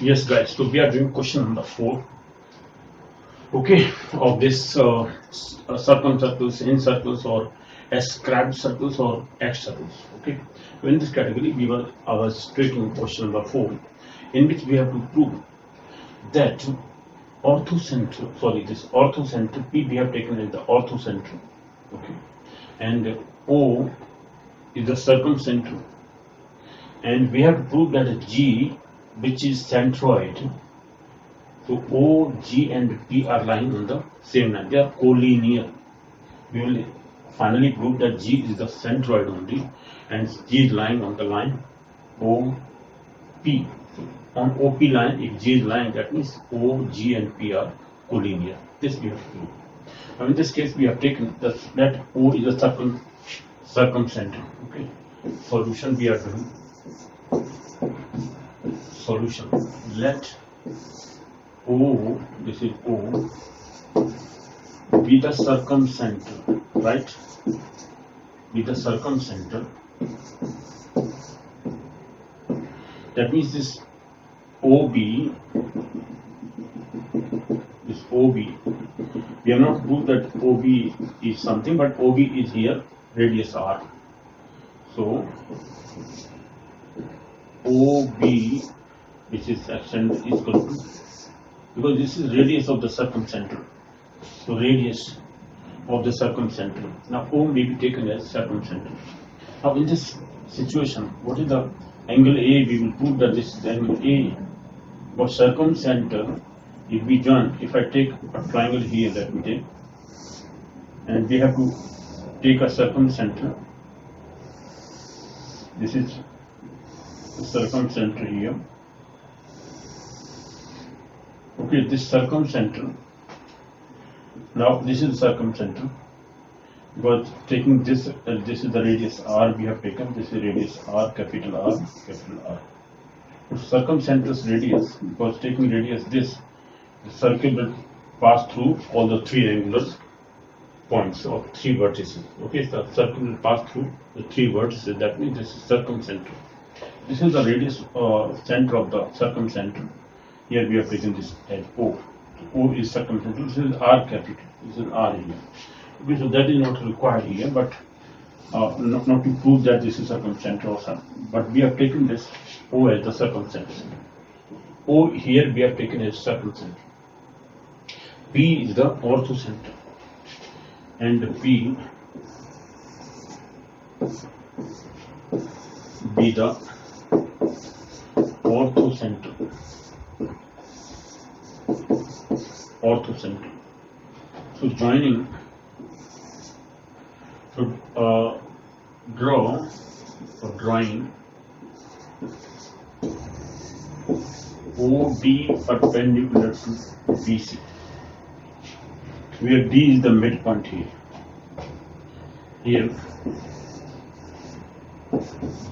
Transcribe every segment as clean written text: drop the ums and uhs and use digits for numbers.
Yes, guys. So we are doing question number 4. Okay, of this circumcircles, incircles, or ascribed circles or X circles. Okay, so in this category, I was taking question number 4, in which we have to prove that this orthocenter P we have taken as the orthocenter. Okay, and O is the circumcenter, and we have to prove that G, which is centroid. So O, G and P are lying on the same line. They are collinear. We will finally prove that G is the centroid only and G is lying on the line OP. So on OP line, if G is lying, that means O, G and P are collinear. This we have to prove. Now in this case, we have taken that O is a circumcenter. Okay. Solution we are doing. Solution. Let O, this is O, be the circumcenter, right? Be the circumcenter. That means this OB, we have not proved that OB is something, but OB is here, radius R. So OB, which is section, is equal to, because this is radius of the circumcenter, so radius of the circumcenter. Now O may be taken as circumcenter. Now in this situation, what is the angle A? We will prove that this is the angle A. For circumcenter, if we join, if I take a triangle here, let me take, and we have to take a circumcenter. This is the circumcenter here. Okay, this circumcenter. Now this is the circumcenter. But taking this, this is the radius R we have taken. This is radius R, capital R, capital R. Circumcenter's radius, because taking radius this, the circle will pass through all the three angular points or three vertices. Okay, so the circle will pass through the three vertices. That means this is circumcenter. This is the radius center of the circumcenter. Here we have taken this as O. O is circumcenter. This is R capital. This is R here. Okay, so that is not required here, but not to prove that this is circumcenter or something. But we have taken this O as the circumcenter. O here we have taken as circumcenter. P is the orthocenter, and P be the orthocenter. Orthocenter. So joining. So draw or drawing OD perpendicular to BC, where D is the midpoint here. Here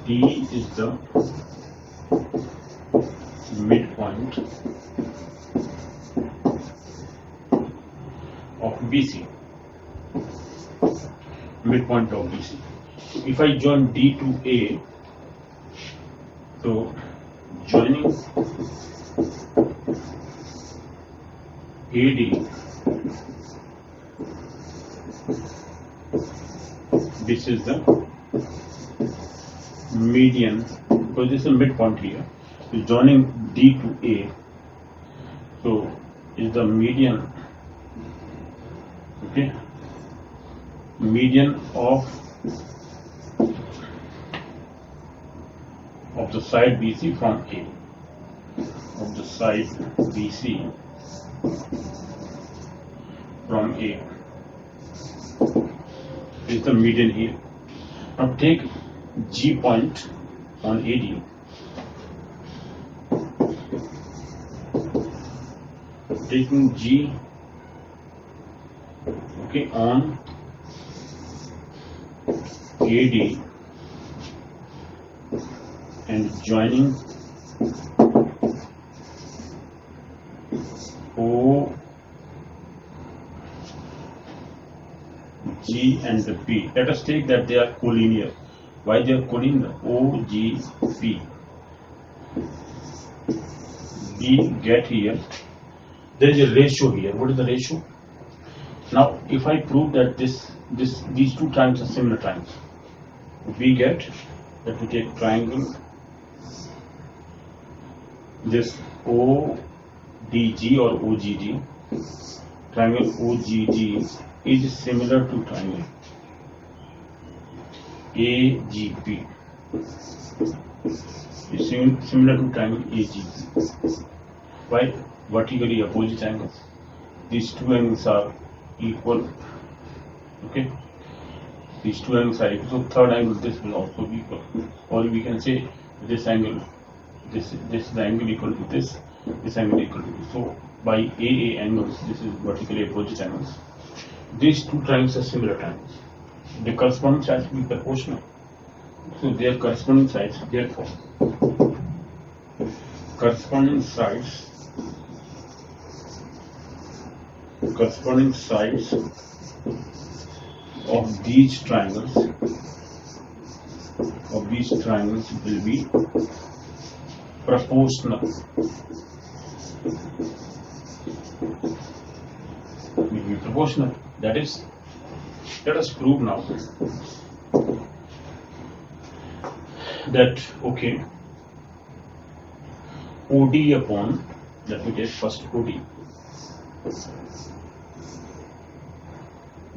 D is the midpoint of BC. Midpoint of BC. So if I join D to A, so joining AD, this is the median, because this is a midpoint here. So joining D to A, so is the median. Okay, median of the side BC from A, of the side BC from A is the median here. Now take G point on AD, taking G, okay, on AD and joining O, G and P. Let us take that they are collinear. Why they are collinear? O, G, P. we get here, there is a ratio here. What is the ratio? Now, if I prove that these two triangles are similar triangles, we get that we take triangle this ODG or OGD. Triangle OGD is similar to triangle AGP. Is similar to triangle AGP. Why? Vertically opposite angles. These two angles are equal. Okay. These two angles are equal. So third angle, this will also be equal. Or we can say this angle, this is the angle equal to this angle equal to this. So by AA angles, this is vertically opposite angles. These two triangles are similar triangles. The corresponding sides will be proportional. So their corresponding sides, therefore, corresponding sides of these triangles will be proportional. That is, let us prove now that okay, OD upon, let me take first OD.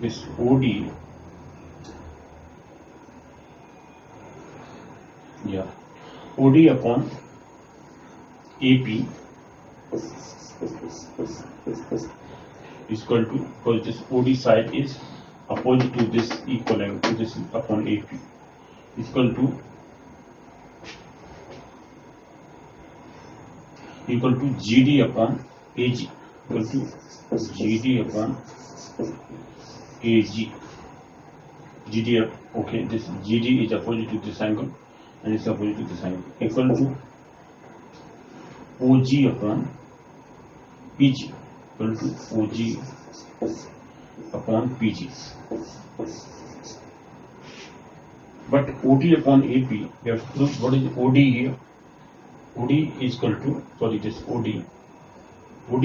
This OD, yeah, OD upon AP is equal to, because this OD side is opposite to this equal angle, to this upon AP, is equal to GD upon AG, equal to GD upon AG. GD, okay, this GD is opposite to this angle and it's opposite to this angle, equal to OG upon PG, equal to OG upon PG. But OD upon AP, we have to prove what is OD here. OD is equal to, sorry, this OD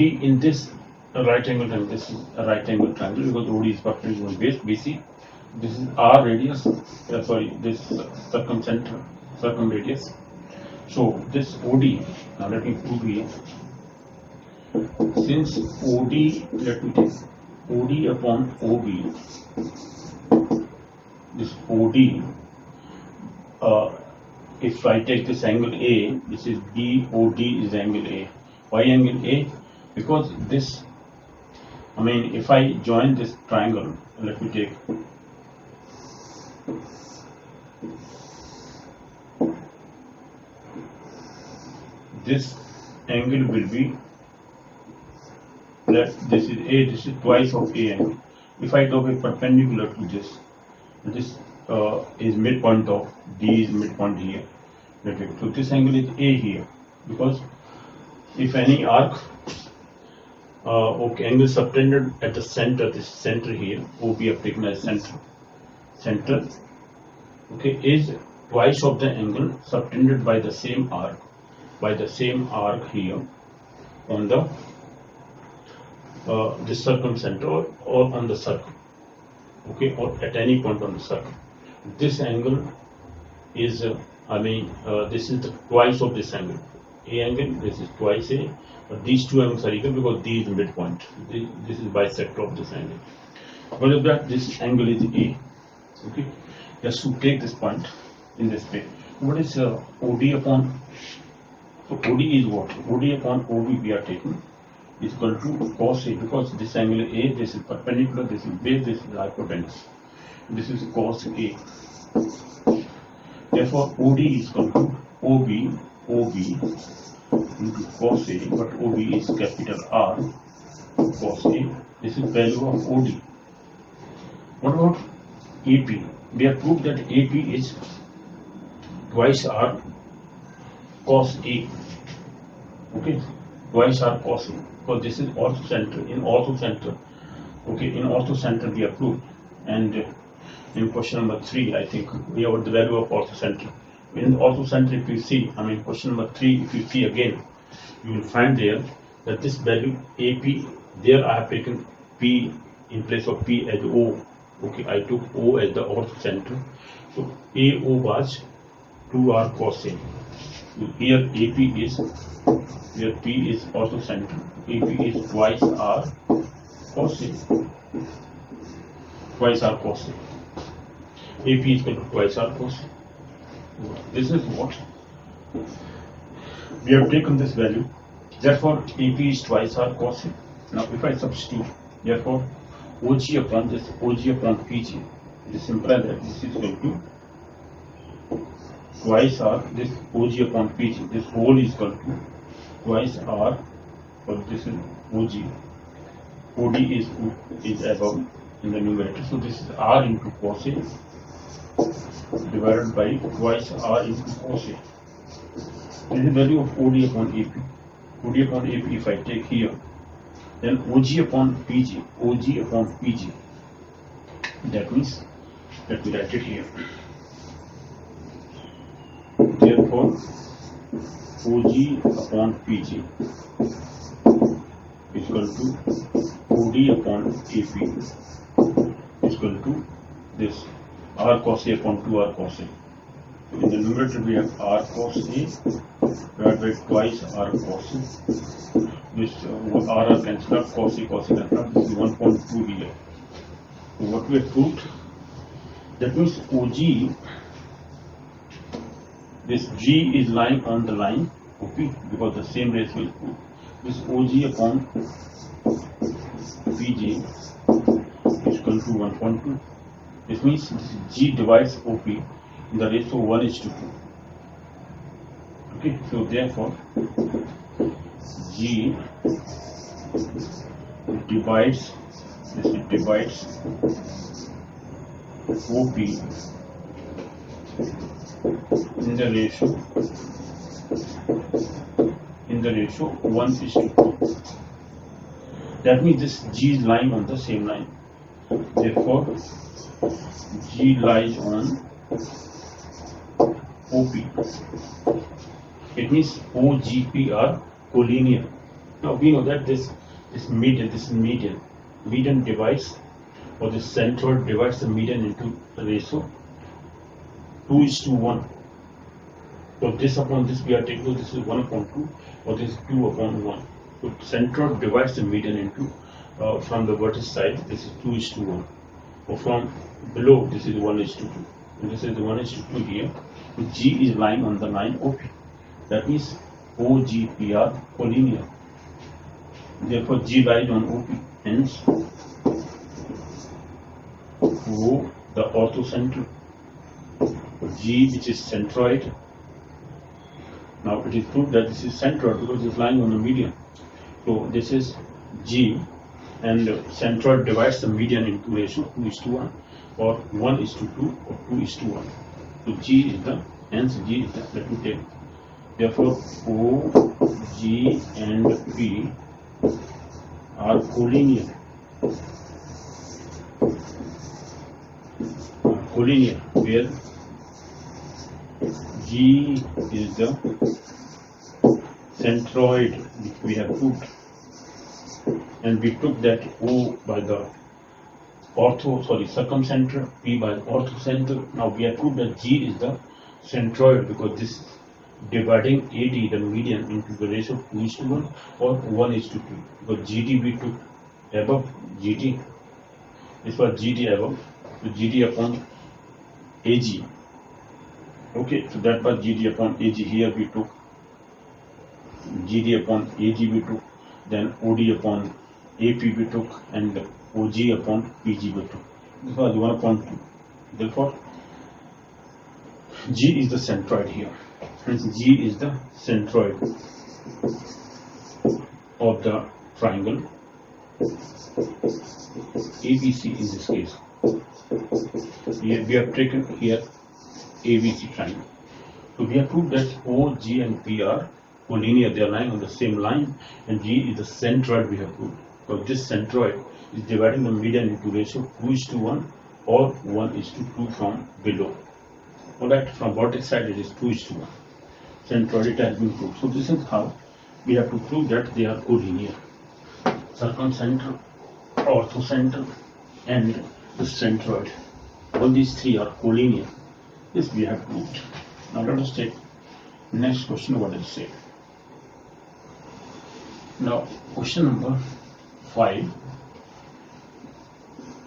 in this right angle triangle, this is a right angle triangle because OD is perpendicular to base BC. This is R radius, this circum radius. So this OD, now let me prove here. Since OD, let me take OD upon OB, this OD, if I take this angle A, this is BOD is angle A. Why angle A? Because this, I mean, if I join this triangle, let me take this angle will be, this is A, this is twice of A angle. If I draw a perpendicular to this is midpoint of D is midpoint here. So this angle is A here, because if any arc, okay, angle subtended at the center, this center here, OB have taken as center, okay, is twice of the angle subtended by the same arc, here on the this circumcenter or on the circle, okay, or at any point on the circle. This angle is, this is the twice of this angle, A angle, this is twice A, but these two angles are equal because D is the midpoint. This is bisector of this angle. Because of that, this angle is A, okay. Just to take this point in this way. What is OD upon, so OD is what? OD upon OB we are taking is equal to cos A, because this angle A, this is perpendicular, this is base, this is hypotenuse. This is cos A. Therefore, OD is equal to OB into cos A, but OB is capital R cos A. This is value of OD. What about AP? We have proved that AP is twice R cos A. Okay, twice R cos A. Because this is orthocenter. In orthocenter, okay, in orthocenter we have proved, and in question number 3, I think we have the value of orthocenter. In orthocenter, if you see, question number 3, if you see again, you will find there that this value AP, there I have taken P in place of P as O. Okay, I took O as the orthocenter. So AO was 2R cos A. So here AP is, here P is orthocenter. AP is twice R cos A. Twice R cos A. AP is equal to twice R cos A. This is what we have taken this value. Therefore, AP is twice R cos A. Now, if I substitute, therefore, OG upon this OG upon PG, this implies that this is equal to twice R, this OG upon PG, this whole is equal to twice R, but this is OG. OD is above in the numerator, so this is R into cos A divided by twice R into cos A. This is the value of OD upon AP. OD upon AP, if I take here, then OG upon PG, OG upon PG. That means, let me write it here. Therefore, OG upon PG is equal to OD upon AP is equal to this R cos A upon 2R cos A. In the numerator we have R cos A divided by twice R cos A. This R cancel out, cos A cancel out. This is 1.2 here. So what we have proved, that means OG, this G is lying on the line, okay, because the same ratio is proved. This OG upon PG is equal to 1.2. This means this G divides OP in the ratio 1:2. Okay, so therefore G divides OP in the ratio 1:2. That means this G is lying on the same line. Therefore, G lies on OP. It means OGP are collinear. Now we know that this median, median divides, or this centroid divides the median into the ratio 2:1. So this upon this we are taking, so this is 1/2, or this is 2/1. So centroid divides the median into, from the vertex side, this is 2:1. Or from below, this is 1:2. And this is the 1:2 here. So G is lying on the line OP. That means OGP are collinear. Therefore, G lies on OP. Hence, O, the orthocenter, G, which is centroid. Now it is proved that this is centroid because it is lying on the median. So this is G, and centroid divides the median into ratio 2:1, or 1:2, or 2:1. So G is the, hence G is the, let me take. Therefore, O, G, and P are collinear. Collinear, where G is the centroid which we have proved, and we took that O by the circumcenter, P by the orthocenter. Now we have proved that G is the centroid because this is dividing AD, the median, into the ratio 2:1 or 1:2. Because GD we took above GT. This was GD above, so GD upon AG. Okay, so that was GD upon AG. Here we took GD upon AG we took, then OD upon AP we took, and OG upon PG we took. This was 1/2. Therefore, G is the centroid here. Hence, G is the centroid of the triangle ABC in this case. Here we have taken here ABC triangle. So we have proved that O, G, and P are collinear. They are lying on the same line, and G is the centroid we have proved. So this centroid is dividing the median into ratio 2:1 or 1:2 from below. Alright, from vertex side it is 2:1. Centroid it has been proved. So this is how we have to prove that they are collinear. Circumcentral, orthocentral, and the centroid. All these three are collinear. This we have proved. Now let us take next question. What does it say? Now question number 5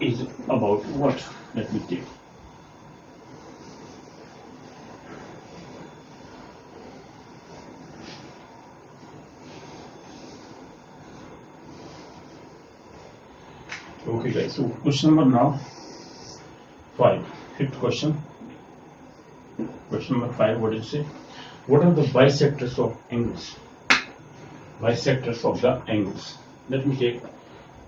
is about what? Let me take. Okay guys, so question number now 5, fifth question. Question number 5, what did it say? What are the bisectors of angles? Bisectors of the angles. Let me take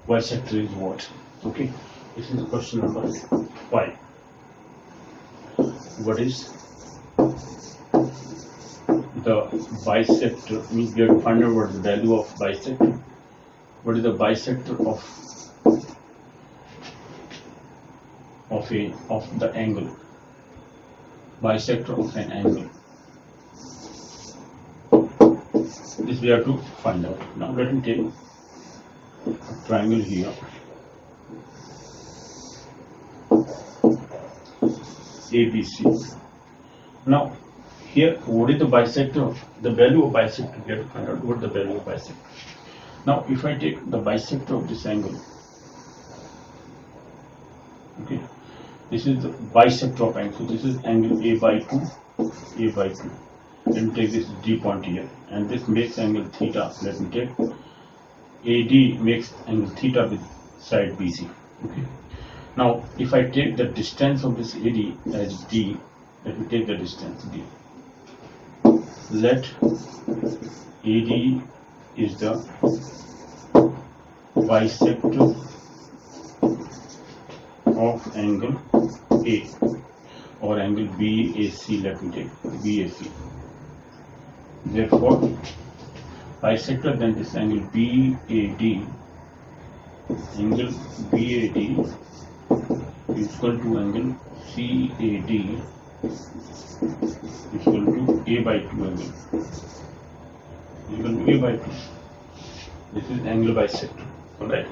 bisector is what? Okay, this is question number 5. What is the bisector? Means we have to find out what is the value of bisector. What is the bisector of the angle? Bisector of an angle. This we have to find out. Now let me take a triangle here. ABC. Now here, what is the bisector? The value of bisector. We have to find out what the value of bisector. Now if I take the bisector of this angle, okay, this is the bisector of angle. So this is angle A by 2, A by 2. Let me take this D point here, and this makes angle theta. Let me take AD makes angle theta with side BC. Okay. Now if I take the distance of this AD as D, let me take the distance D. Let AD is the bisector of angle A or angle BAC. Let me take BAC. Therefore, bisector then this angle BAD, angle BAD is equal to angle CAD is equal to A by 2 angle. Equal to A by 2. This is angle bisector. Alright.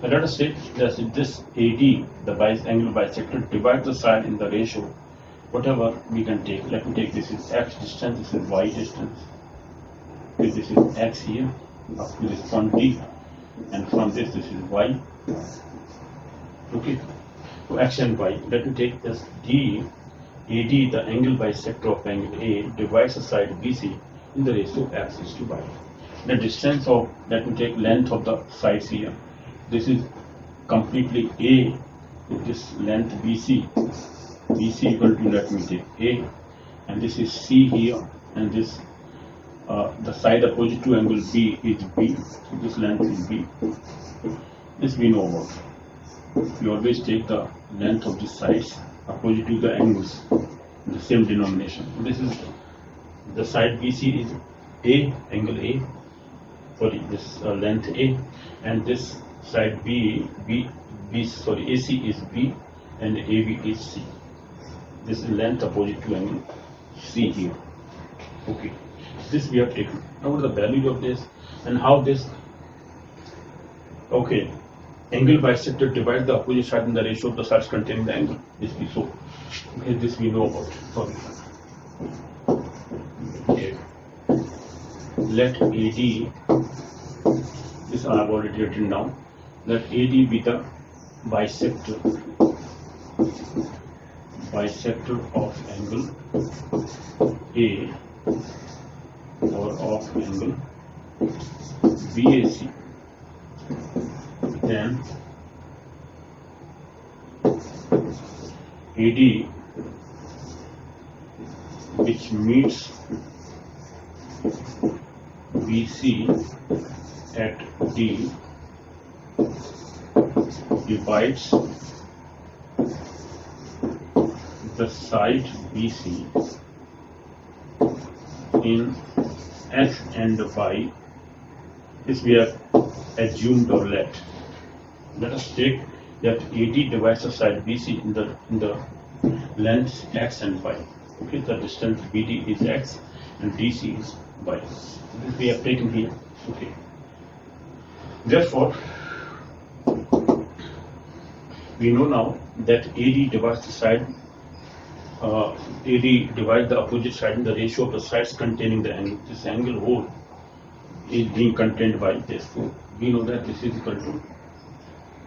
Now let us say that this AD, the angle bisector, divides the side in the ratio, whatever we can take. Let me take this is X distance, this is Y distance. This is X here, up to this point D, and from this is Y. Okay, so X and Y. Let me take this D, AD, the angle bisector of angle A, divides the side BC in the ratio X is to Y. The distance of, let me take length of the sides here. This is completely A with this length BC. BC equal to, let me take A, and this is C here, and this the side opposite to angle B is B, so this length is B. This we know about. We always take the length of the sides opposite to the angles in the same denomination. This is the side BC is A, angle A, sorry, this length A, and this side AC is B, and AB is C. This is length opposite to angle C here. Okay, this we have taken. Now what is the value of this and how this? Okay, angle bisector divides the opposite side in the ratio of the sides containing the angle. This we saw. Okay, this we know about. Sorry. Okay. Let AD, this I have already written down. Let AD be the bisector of angle A or of angle BAC. Then AD which meets BC at D divides the side BC in X and Y. This we have assumed or let us take that AD divides the side BC in the length X and Y. Okay, the distance BD is X and DC is by. This we have taken here. Okay. Therefore, we know now that AD divides the side. AD divides the opposite side in the ratio of the sides containing the angle. This angle whole is being contained by this. So we know that this is equal to,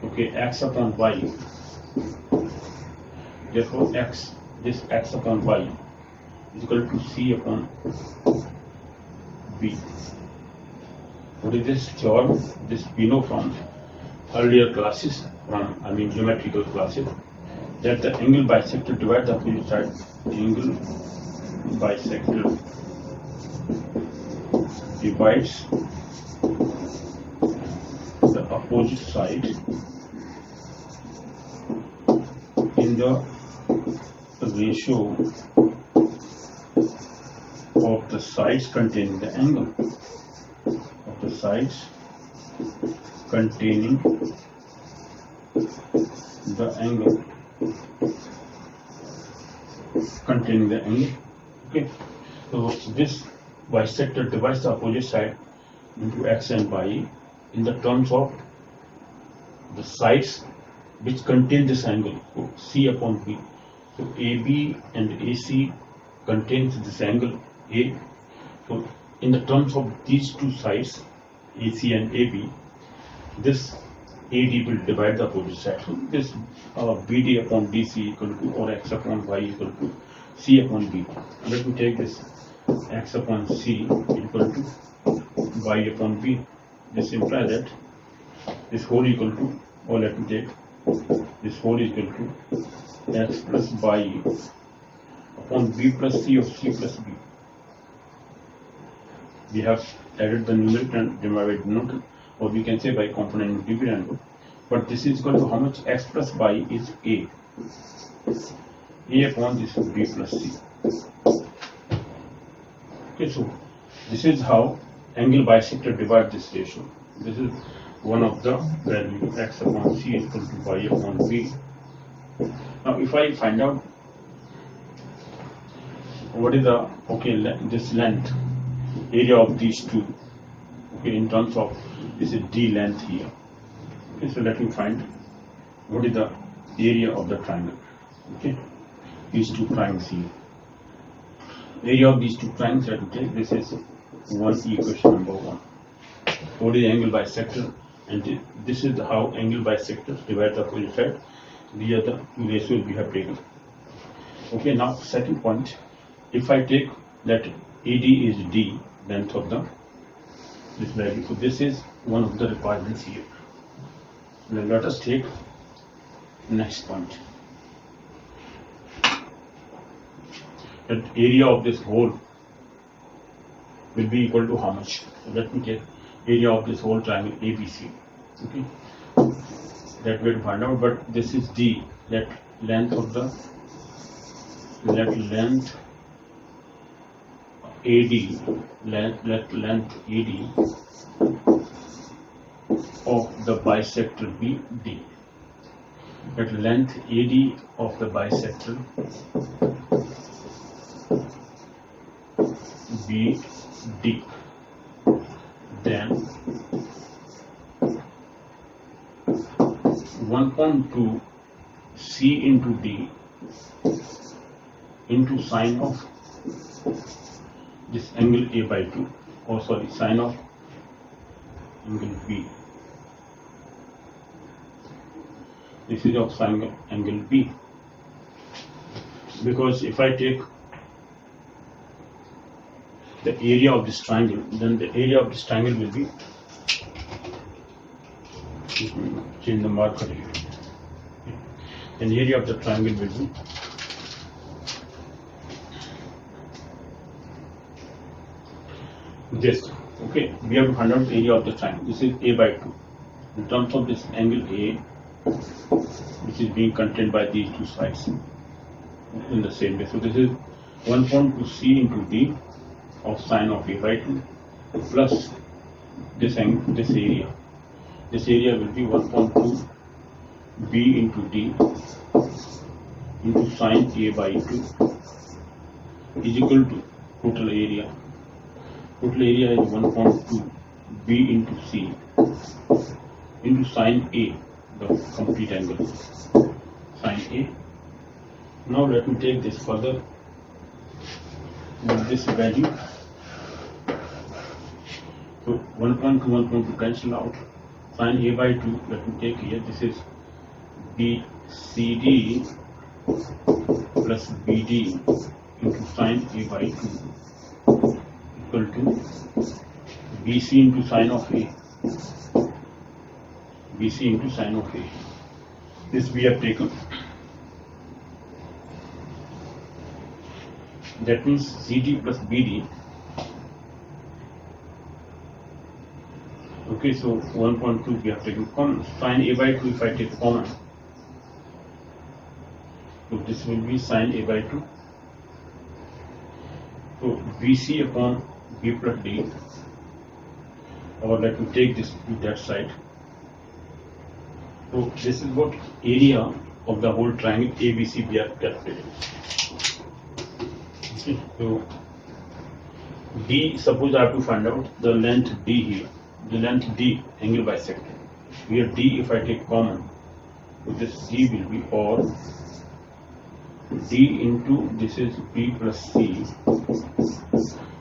okay, x upon y. Therefore, this x upon y is equal to c upon b. What is this theorem? This we know from earlier classes, geometrical classes, that the angle bisector divides the opposite side. Angle bisector divides the opposite side in the ratio of the sides containing the angle. Of the sides containing the angle. Containing the angle. Okay. So this bisector divides the opposite side into x and y in the terms of the sides which contain this angle. So c upon b. So AB and AC contains this angle A. So in the terms of these two sides, AC and AB, this AD will divide the opposite side. So this BD upon DC equal to, or x upon y equal to C upon B. Let me take this x upon C equal to y upon B. This implies that this whole equal to, or let me take this whole is equal to x plus y upon b plus c of c plus b. We have added the numerator and divided by denominator, or we can say by component dividend. But this is equal to how much? X plus y is a. A upon this is b plus c. Okay, so this is how angle bisector divide this ratio. This is one of the values. X upon c is equal to y upon b. Now, if I find out what is the this length, area of these two, okay, in terms of this is d length here. Okay, so let me find what is the area of the triangle. Okay, these two triangles here. Area of these two triangles, let me take this is one equation number 1. What is angle bisector? And this is how angle bisectors divide the opposite side. These are the two ratios we have taken. Okay, now second point, if I take that AD is D, length of this value, so this is one of the requirements here. Now let us take next point. That area of this whole will be equal to how much? So let me take area of this whole triangle ABC. Okay, that we will find out. But this is D. Let length of the length AD. Let length AD of the bisector be D. Let length AD of the bisector be D. Then 1.2 C into D into sine of this angle A by 2, or sorry, sine of angle B. This is of sine of angle B, because if I take the area of this triangle, then the area of this triangle will be, change the marker here, and the area of the triangle will be this. Okay, we have to find out the area of the triangle. This is A by 2 in terms of this angle A, which is being contained by these two sides in the same way. So this is 1.2 C into D of sine of A by 2 plus this angle, this area. This area will be 1.2 B into D into sine A by 2 is equal to total area. total area is 1.2 B into C into sine A, the complete angle, sine A. Now let me take this further with this value. So 1.2, 1.2 cancel out. Sine A by 2, let me take here, this is BCD plus BD into sine A by 2 equal to BC into sine of A. BC into sine of A. This we have taken. That means CD plus BD. Okay, so 1.2 we have taken common. Sine A by 2 if I take common. So this will be sine A by 2. So BC upon B plus D. Or let me take this to that side. So this is what area of the whole triangle ABC we have calculated. Okay, so D, suppose I have to find out the length D here. The length D, angle bisector. Here D, if I take common, so this D will be or D into, this is B plus C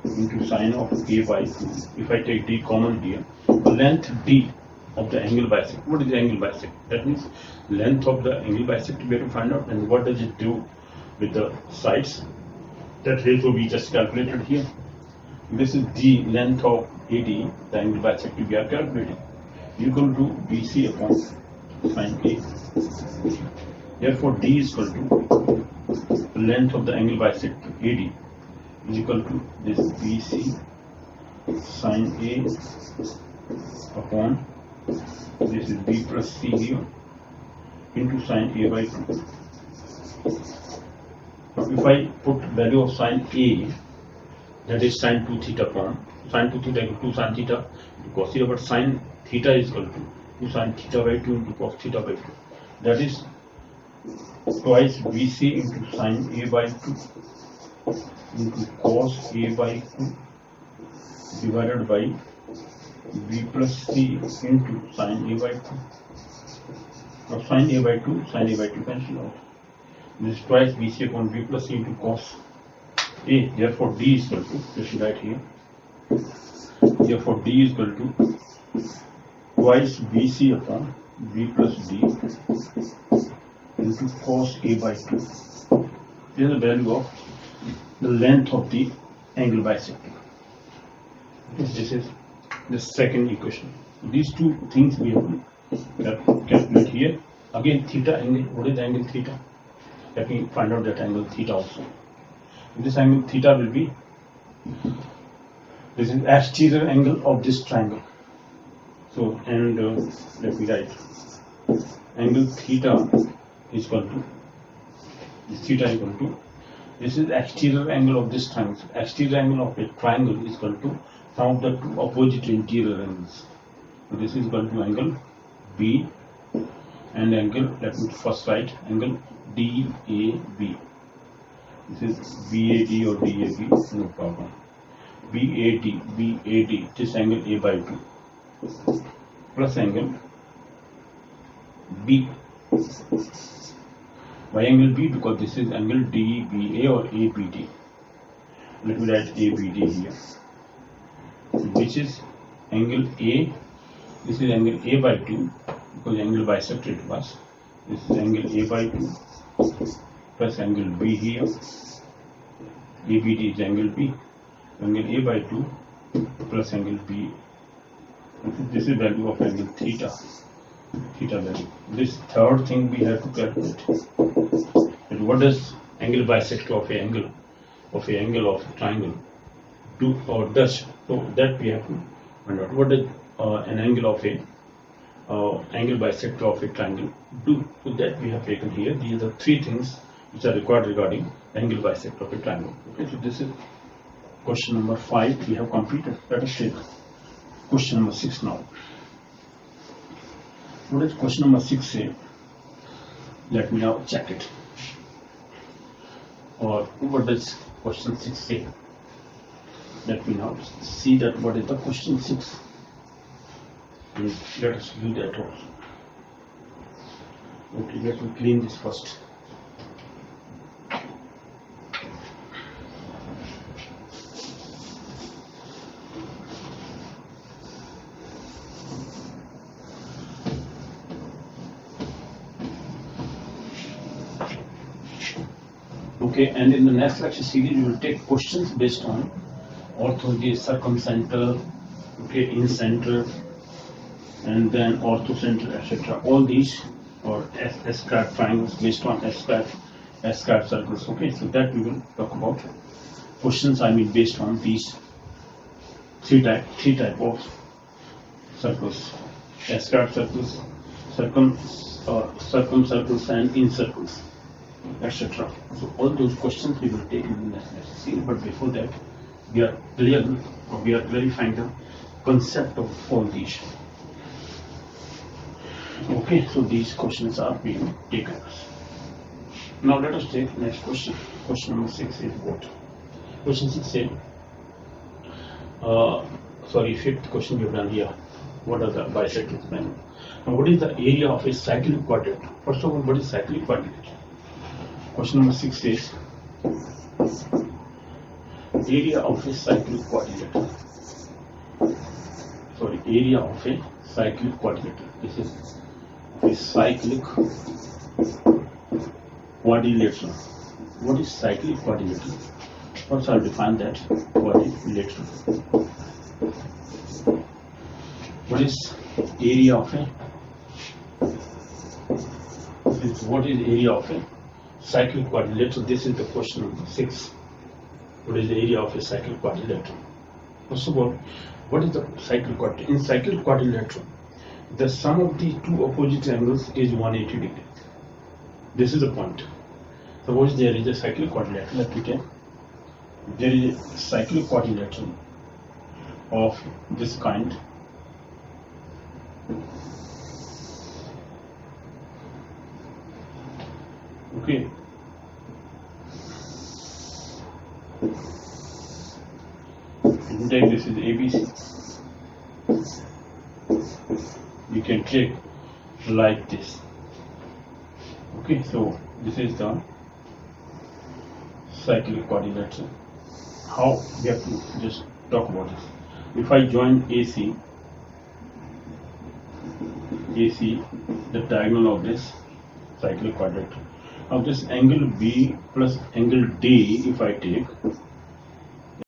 into sine of A by 2. If I take D common here, the length D of the angle bisector. What is the angle bisector? That means length of the angle bisector we have to find out, and what does it do with the sides. That ratio we just calculated here. This is the length of AD, the angle bisector we are calculating, equal to BC upon sine A. Therefore, D is equal to the length of the angle bisector AD is equal to this BC sine A upon this is B plus C here into sine A by 2. Now, if I put value of sine A, that is sine 2 theta upon sine 2 theta equal to sine theta into cos theta, but sine theta is equal to 2 sine theta by 2 into cos theta by 2. That is twice BC into sine A by 2 into cos A by 2 divided by B plus C into sine A by 2. Now sine A by 2 cancel out. This is twice BC upon B plus C into cos A. Therefore D is equal to, just write here. Therefore D is equal to twice BC upon B plus D into cos A by 2. This is the value of the length of the angle bisector. This is the second equation. These two things we have to calculate here. Again, theta angle. What is the angle theta? Let me find out that angle theta also. This angle theta will be, this is exterior angle of this triangle. So, and let me write angle theta is equal to, this theta is equal to, this is exterior angle of this triangle. So exterior angle of a triangle is equal to sum of the two opposite interior angles. So this is equal to angle B and angle, let me first write angle DAB. This is BAD or DAB, no problem. BAD, this angle A by 2 plus angle B. Why angle B? Because this is angle DBA or ABD. Let me write ABD here, which is angle A. This is angle A by 2 because angle bisector it was. This is angle A by 2 plus angle B here. ABD is angle B. Angle A by 2 plus angle B. This is value of angle theta. Theta value. This third thing we have to calculate. And what does angle bisector of a angle of a triangle do or does? So that we have to find out. What does an angle of a angle bisector of a triangle do? So that we have taken here. These are the three things which are required regarding angle bisector of a triangle. Okay, so this is question number 5 we have completed. Let us take question number 6 now. What does question number 6 say? Let me now check it. Or what does question 6 say? Let me now see that what is the question 6. And let us do that also. Okay, let me clean this first. Okay, and in the next lecture series, we will take questions based on ortho, circumcenter, okay, incenter, and then orthocenter, etc. All these or S-curve triangles based on S-curve circles. Okay, so that we will talk about questions. I mean, based on these three type of circles: S-curve circles, circumcircles, and incircles, etc. So all those questions we will take in the next lecture series. But before that, we are clarifying the concept of all these. Okay, so these questions are being taken. Now let us take next question. Question number 6 is what? Question 6 said, fifth question we have done here. What are the bicycles? Now, what is the area of a cyclic quadrilateral? First of all, what is cyclic quadrilateral? Question number 6 says, area of a cyclic quadrilateral. Sorry, area of a cyclic quadrilateral. This is a cyclic quadrilateral. What is cyclic quadrilateral? First, I'll define that quadrilateral. What is area of a? What is area of a cyclic quadrilateral? This is the question number 6. What is the area of a cyclic quadrilateral? First of all, what is the cyclic quadrilateral? In cyclic quadrilateral, the sum of the two opposite angles is 180 degrees. This is the point. Suppose there is a cyclic quadrilateral. Let me take. There is a cyclic quadrilateral of this kind. Okay. Take this is ABC. You can take like this. Okay, so this is the cyclic quadrilateral. How we have to just talk about this. If I join AC, the diagonal of this cyclic quadrilateral. Now this angle B plus angle D, if I take,